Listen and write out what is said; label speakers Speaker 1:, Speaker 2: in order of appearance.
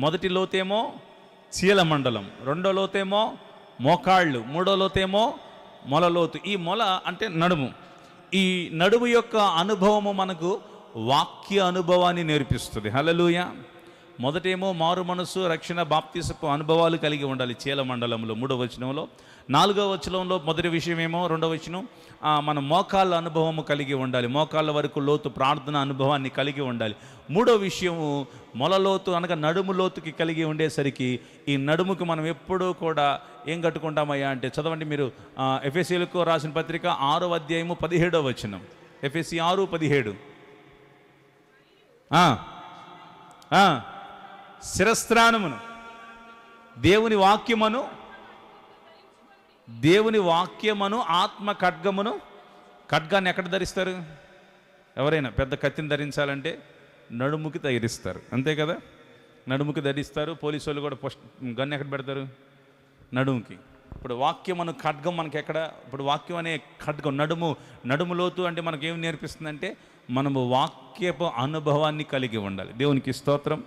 Speaker 1: మొదటి లోతేమో చీల మండలం, రెండో లోతేమో మోకాళ్ళు, మూడో లోతేమో మొల లోతు. ఈ మొల అంటే నడుము. ఈ నడుము యొక్క అనుభవము మనకు వాక్య అనుభవాన్ని నేర్పిస్తుంది. హల్లెలూయా. మొదటేమో మారు మనసు, రక్షణ, బాప్తిసపు అనుభవాలు కలిగి ఉండాలి చీల మండలంలో 3వ వచనంలో. 4వ వచనంలో మొదటి విషయమేమో 2వ వచనం మన మోకాళ్ళ అనుభవము కలిగి ఉండాలి, మోకాళ్ళ వరకు లోతు ప్రార్థన అనుభవాన్ని కలిగి ఉండాలి. 3వ విషయము మొల లోతు అనగా నడుము లోతుకి కలిగి ఉండేసరికి ఈ నడుముకి మనం ఎప్పుడూ కూడా ఏం కట్టుకుంటామయ్యా అంటే, చదవండి మీరు ఎఫెసీయులకు రాసిన పత్రిక 6వ అధ్యాయము 17వ వచనం. ఎఫెసీ 6:17. శిరస్త్రాణమును దేవుని వాక్యమును ఆత్మ ఖడ్గమును. ఖడ్గాన్ని ఎక్కడ ధరిస్తారు? ఎవరైనా పెద్ద కత్తిని ధరించాలంటే నడుముకి ధరిస్తారు, అంతే కదా? నడుముకి ధరిస్తారు. పోలీసు వాళ్ళు కూడా గన్ ఎక్కడ పెడతారు? నడుముకి. ఇప్పుడు వాక్యమును ఖడ్గం మనకి ఎక్కడ? ఇప్పుడు వాక్యం అనే ఖడ్గం నడుము లోతు అంటే మనకేం నేర్పిస్తుందంటే మనము వాక్యపు అనుభవాన్ని కలిగి ఉండాలి. దేవునికి స్తోత్రం.